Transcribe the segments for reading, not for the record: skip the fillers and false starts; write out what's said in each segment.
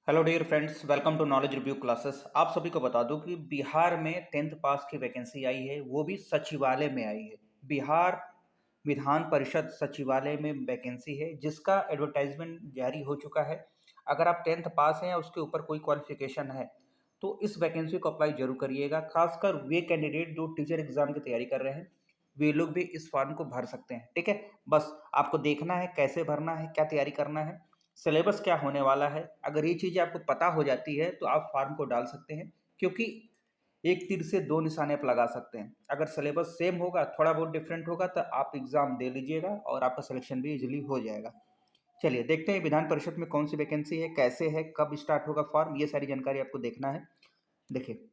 Hello dear friends, welcome to knowledge review classes. आप सभी को बता दूं कि बिहार में 10th पास की वैकेंसी आई है, वो भी सचिवालय में आई है। बिहार विधान परिषद सचिवालय में वैकेंसी है जिसका एडवर्टाइजमेंट जारी हो चुका है। अगर आप 10th पास हैं या उसके ऊपर कोई क्वालिफिकेशन है तो इस वैकेंसी को अप्लाई जरूर करिएगा। खासकर वे कैंडिडेट जो टीचर एग्जाम की तैयारी कर रहे हैं, वे लोग भी इस फॉर्म को भर सकते हैं। ठीक है, बस आपको देखना है कैसे भरना है, क्या तैयारी करना है, सिलेबस क्या होने वाला है। अगर ये चीज़ें आपको पता हो जाती है तो आप फॉर्म को डाल सकते हैं, क्योंकि एक तीर से दो निशाने आप लगा सकते हैं। अगर सिलेबस सेम होगा, थोड़ा बहुत डिफरेंट होगा, तो आप एग्ज़ाम दे लीजिएगा और आपका सिलेक्शन भी इजीली हो जाएगा। चलिए देखते हैं विधान परिषद में कौन सी वैकेंसी है, कैसे है, कब स्टार्ट होगा फॉर्म, ये सारी जानकारी आपको देखना है। देखिए,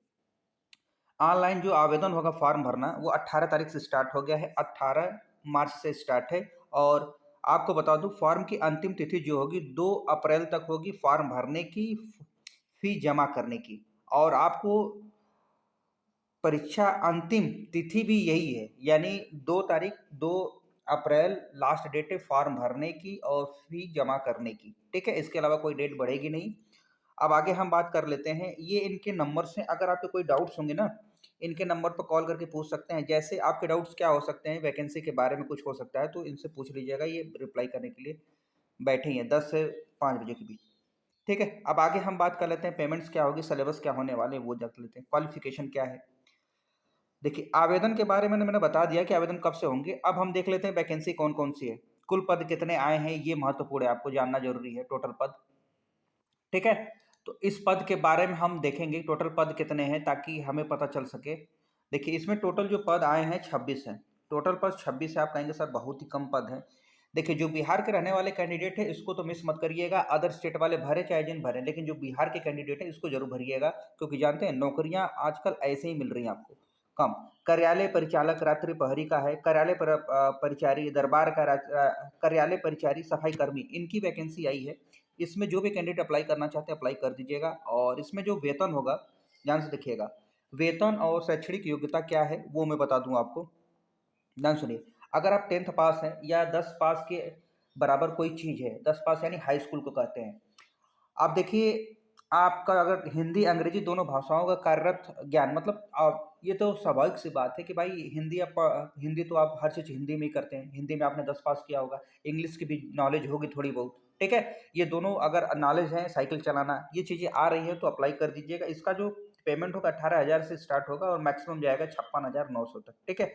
ऑनलाइन जो आवेदन होगा फॉर्म भरना, वो 18 तारीख से स्टार्ट हो गया है, 18 मार्च से स्टार्ट है। और आपको बता दूं, फॉर्म की अंतिम तिथि जो होगी 2 अप्रैल तक होगी फॉर्म भरने की, फी जमा करने की। और आपको परीक्षा अंतिम तिथि भी यही है, यानी 2 अप्रैल लास्ट डेट है फॉर्म भरने की और फी जमा करने की। ठीक है, इसके अलावा कोई डेट बढ़ेगी नहीं। अब आगे हम बात कर लेते हैं, ये इनके नंबर से अगर आपके कोई डाउट्स होंगे ना, इनके नंबर पर कॉल करके पूछ सकते हैं। जैसे आपके डाउट्स क्या हो सकते हैं, वैकेंसी के बारे में कुछ हो सकता है तो इनसे पूछ लीजिएगा, ये रिप्लाई करने के लिए बैठे ही हैं 10 से 5 बजे के बीच। ठीक है, अब आगे हम बात कर लेते हैं पेमेंट्स क्या होगी, सिलेबस क्या होने वाले हैं, वो देख लेते हैं। क्वालिफिकेशन क्या है, देखिए आवेदन के बारे में मैंने बता दिया कि आवेदन कब से होंगे। अब हम देख लेते हैं वैकेंसी कौन कौन सी है, कुल पद कितने आए हैं, ये महत्वपूर्ण है, आपको जानना जरूरी है, टोटल पद। ठीक है, तो इस पद के बारे में हम देखेंगे टोटल पद कितने हैं, ताकि हमें पता चल सके। देखिए, इसमें टोटल जो पद आए हैं 26 हैं। टोटल पद 26 है। आप कहेंगे सर बहुत ही कम पद हैं। देखिए, जो बिहार के रहने वाले कैंडिडेट है इसको तो मिस मत करिएगा, अदर स्टेट वाले भरे चाहे जिन भरे, लेकिन जो बिहार के कैंडिडेट है इसको जरूर भरिएगा, क्योंकि जानते हैं नौकरियां आजकल ऐसे ही मिल रही हैं आपको कम। कार्यालय परिचालक रात्रि प्रहरी का है, कार्यालय परिचारी, दरबार का कार्यालय परिचारी, सफाई कर्मी, इनकी वैकेंसी आई है। इसमें जो भी कैंडिडेट अप्लाई करना चाहते हैं अप्लाई कर दीजिएगा। और इसमें जो वेतन होगा, ध्यान से देखिएगा, वेतन और शैक्षणिक योग्यता क्या है वो मैं बता दूं आपको, ध्यान सुनिए। अगर आप 10th पास हैं या 10 पास के बराबर कोई चीज़ है, 10 पास यानी हाई स्कूल को कहते हैं। आप देखिए, आपका अगर हिंदी अंग्रेजी दोनों भाषाओं का कार्यरत ज्ञान, मतलब आप, ये तो स्वाभाविक सी बात है कि भाई हिंदी तो आप हर चीज़ हिंदी में ही करते हैं, हिंदी में आपने 10 पास किया होगा, इंग्लिश की भी नॉलेज होगी थोड़ी बहुत। ठीक है, ये दोनों अगर नॉलेज है, साइकिल चलाना, ये चीज़ें आ रही हैं तो अप्लाई कर दीजिएगा। इसका जो पेमेंट होगा 18,000 से स्टार्ट होगा और मैक्सिमम जाएगा 56,900 तक। ठीक है,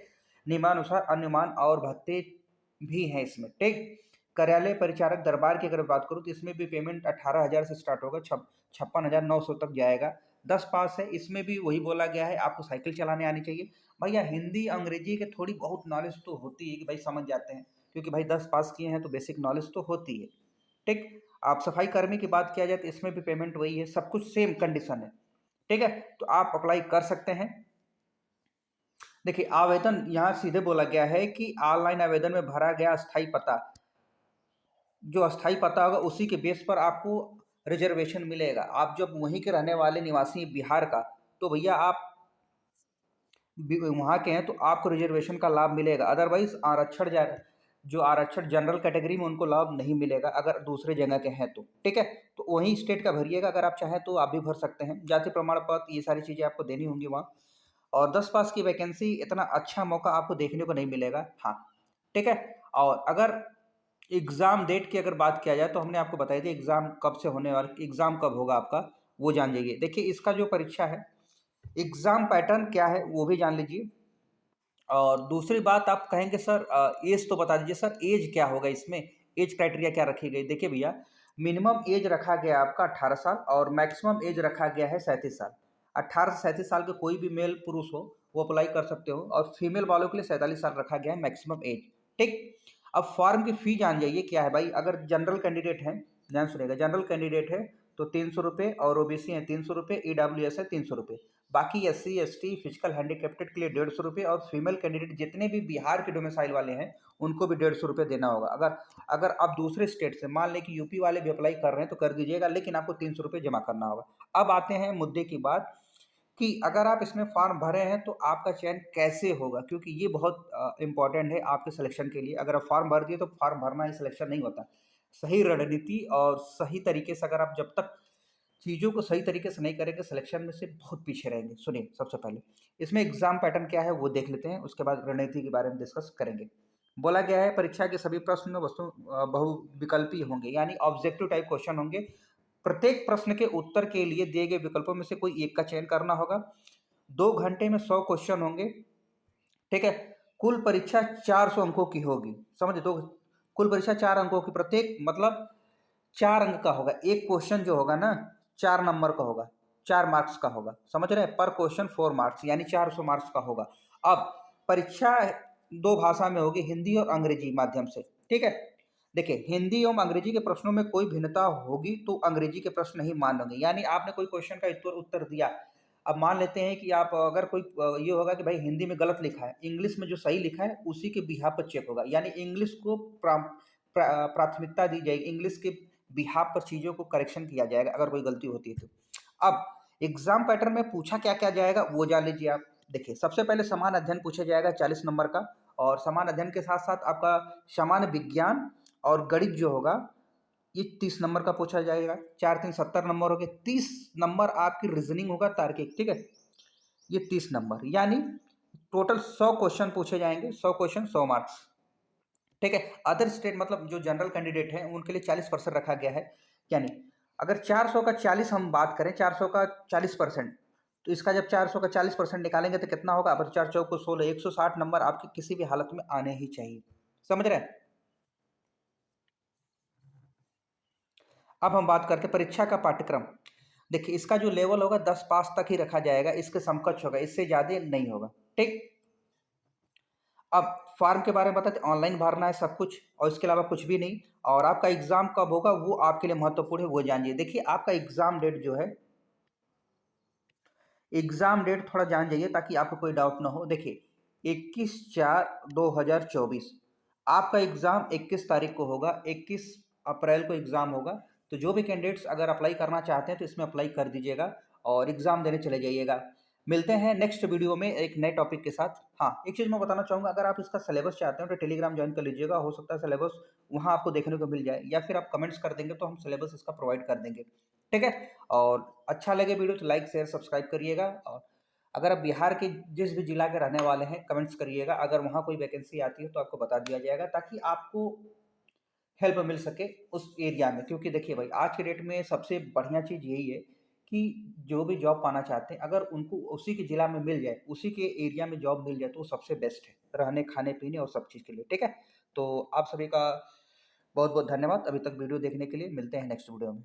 नियमानुसार अन्यमान और भत्ते भी हैं इसमें। ठीक, कार्यालय परिचारक दरबार की अगर बात करूँ तो इसमें भी पेमेंट 18,000 से स्टार्ट होगा, 56,900 तक जाएगा। 10 पास है, इसमें भी वही बोला गया है, आपको साइकिल चलाने आनी चाहिए। भैया हिंदी अंग्रेजी के थोड़ी बहुत नॉलेज तो होती है कि भाई समझ जाते हैं, क्योंकि भाई 10 पास किए हैं तो बेसिक नॉलेज तो होती है। ठीक, आप सफाई कर्मी की बात किया जाए तो इसमें भी पेमेंट वही है, सब कुछ सेम कंडीशन है। ठीक है, तो आप अप्लाई कर सकते हैं। देखिए, आवेदन यहाँ सीधे बोला गया है कि ऑनलाइन आवेदन में भरा गया अस्थायी पता, जो अस्थायी पता होगा उसी के बेस पर आपको रिजर्वेशन मिलेगा। आप जब वहीं के रहने वाले निवासी बिहार का, तो भैया आप वहाँ के हैं तो आपको रिजर्वेशन का लाभ मिलेगा। अदरवाइज आरक्षण जो आरक्षण जनरल कैटेगरी में, उनको लाभ नहीं मिलेगा अगर दूसरे जगह के हैं तो। ठीक है, तो वहीं स्टेट का भरिएगा, अगर आप चाहें तो आप भी भर सकते हैं। जाति प्रमाण पत्र, ये सारी चीज़ें आपको देनी होंगी वहाँ। और 10 पास की वैकेंसी, इतना अच्छा मौका आपको देखने को नहीं मिलेगा। हाँ, ठीक है। और अगर एग्ज़ाम डेट की अगर बात किया जाए तो हमने आपको बताई थी एग्ज़ाम कब से होने वाला, एग्ज़ाम कब होगा आपका, वो जान जाइए। देखिए, इसका जो परीक्षा है, एग्ज़ाम पैटर्न क्या है वो भी जान लीजिए। और दूसरी बात, आप कहेंगे सर एज तो बता दीजिए, सर एज क्या होगा इसमें, एज क्राइटेरिया क्या रखी गई। देखिए भैया, मिनिमम एज रखा गया आपका 18 साल और मैक्सिमम एज रखा गया है 37 साल। 18 से 37 साल के कोई भी मेल पुरुष हो वो अप्लाई कर सकते हो, और फीमेल वालों के लिए 47 साल रखा गया है मैक्सिमम एज। ठीक, अब फॉर्म की फ़ी जान जाइए क्या है भाई। अगर जनरल कैंडिडेट हैं, ध्यान सुनिएगा, जनरल कैंडिडेट है तो 300 रुपये, और ओबीसी हैं 300 रुपये, ईडब्ल्यूएस है 300 रुपये। बाकी एससी एसटी फिजिकल हैंडीकैप्टेड के लिए 150 रुपये, और फीमेल कैंडिडेट जितने भी बिहार के डोमिसाइल वाले हैं उनको भी 150 रुपये देना होगा। अगर अगर आप दूसरे स्टेट से, मान लें कि यूपी वाले भी अप्लाई कर रहे हैं तो कर दीजिएगा, लेकिन आपको 300 रुपये जमा करना होगा। अब आते हैं मुद्दे की बात, कि अगर आप इसमें फॉर्म भरे हैं तो आपका चयन कैसे होगा, क्योंकि ये बहुत इंपॉर्टेंट है आपके सिलेक्शन के लिए। अगर आप फॉर्म भर दिए तो फॉर्म भरना ही सिलेक्शन नहीं होता। सही रणनीति और सही तरीके से अगर आप जब तक चीज़ों को सही तरीके से नहीं करेंगे, सिलेक्शन में से बहुत पीछे रहेंगे। सुनिए, सबसे पहले इसमें एग्ज़ाम पैटर्न क्या है वो देख लेते हैं, उसके बाद रणनीति के बारे में डिस्कस करेंगे। बोला गया है परीक्षा के सभी प्रश्न बहुविकल्पी होंगे, यानी ऑब्जेक्टिव टाइप क्वेश्चन होंगे। प्रत्येक प्रश्न के उत्तर के लिए दिए गए विकल्पों में से कोई एक का चयन करना होगा। 2 घंटे में 100 क्वेश्चन होंगे, ठीक है? कुल परीक्षा 400 अंकों की होगी, समझे? तो कुल परीक्षा 4 अंकों की, प्रत्येक मतलब 4 अंक का होगा। एक क्वेश्चन जो होगा ना 4 नंबर का होगा, 4 मार्क्स का होगा, समझ रहे हैं? पर क्वेश्चन 4 मार्क्स, यानी 400 मार्क्स का होगा। अब परीक्षा 2 भाषा में होगी, हिंदी और अंग्रेजी माध्यम से, ठीक है? देखिए, हिंदी एवं अंग्रेजी के प्रश्नों में कोई भिन्नता होगी तो अंग्रेजी के प्रश्न नहीं मान्य होंगे। यानी आपने कोई क्वेश्चन का उत्तर दिया, अब मान लेते हैं कि आप अगर कोई ये होगा कि भाई हिंदी में गलत लिखा है, इंग्लिश में जो सही लिखा है उसी के बिहाफ पर चेक होगा, यानी इंग्लिश को प्राथमिकता दी जाएगी, इंग्लिश के बिहाफ पर चीज़ों को करेक्शन किया जाएगा अगर कोई गलती होती है तो। अब एग्जाम पैटर्न में पूछा क्या क्या जाएगा वो जान लीजिए आप। देखिए, सबसे पहले समान अध्ययन पूछा जाएगा 40 नंबर का, और समान अध्ययन के साथ साथ आपका सामान्य विज्ञान और गणित जो होगा ये 30 नंबर का पूछा जाएगा। 4 3 70 नंबर हो गए। 30 नंबर आपकी रीजनिंग होगा, तार्किक, ठीक है? ये 30 नंबर, यानी टोटल 100 क्वेश्चन पूछे जाएंगे। 100 क्वेश्चन 100 मार्क्स, ठीक है? अदर स्टेट मतलब जो जनरल कैंडिडेट हैं उनके लिए 40% रखा गया है। यानी अगर 400 का 40 हम बात करें, 400 का 40%, तो इसका जब 400 का 40% निकालेंगे तो कितना होगा? अब 4 चौक को 16, 160 नंबर आपके किसी भी हालत में आने ही चाहिए, समझ रहे हैं? अब हम बात करते हैं परीक्षा का पाठ्यक्रम। देखिए, इसका जो लेवल होगा 10 पास तक ही रखा जाएगा, इसके समकक्ष होगा, इससे ज़्यादा नहीं होगा, ठीक? अब फॉर्म के बारे में बताते हैं, ऑनलाइन भरना है सब कुछ और इसके अलावा कुछ भी नहीं। और आपका एग्ज़ाम कब होगा वो आपके लिए महत्वपूर्ण है, वो जानिए। देखिए, आपका एग्ज़ाम डेट जो है, एग्ज़ाम डेट थोड़ा जान जाइए ताकि आपको कोई डाउट ना हो। देखिए, 21/4/2024 आपका एग्ज़ाम 21 तारीख को होगा, 21 अप्रैल को एग्ज़ाम होगा। तो जो भी कैंडिडेट्स अगर अप्लाई करना चाहते हैं तो इसमें अप्लाई कर दीजिएगा और एग्ज़ाम देने चले जाइएगा। मिलते हैं नेक्स्ट वीडियो में एक नए टॉपिक के साथ। हाँ, एक चीज़ मैं बताना चाहूँगा, अगर आप इसका सिलेबस चाहते हो तो टेलीग्राम जॉइन कर लीजिएगा, हो सकता है सिलेबस वहाँ आपको देखने को मिल जाए, या फिर आप कमेंट्स कर देंगे तो हम सिलेबस इसका प्रोवाइड कर देंगे, ठीक है? और अच्छा लगे वीडियो तो लाइक शेयर सब्सक्राइब करिएगा। और अगर आप बिहार के जिस भी जिला के रहने वाले हैं कमेंट्स करिएगा, अगर वहाँ कोई वैकेंसी आती है तो आपको बता दिया जाएगा ताकि आपको हेल्प मिल सके उस एरिया में। क्योंकि देखिए भाई, आज के डेट में सबसे बढ़िया चीज़ यही है कि जो भी जॉब पाना चाहते हैं अगर उनको उसी के ज़िला में मिल जाए, उसी के एरिया में जॉब मिल जाए तो वो सबसे बेस्ट है, रहने, खाने-पीने और सब चीज़ के लिए, ठीक है? तो आप सभी का बहुत-बहुत धन्यवाद अभी तक वीडियो देखने के लिए। मिलते हैं नेक्स्ट वीडियो में।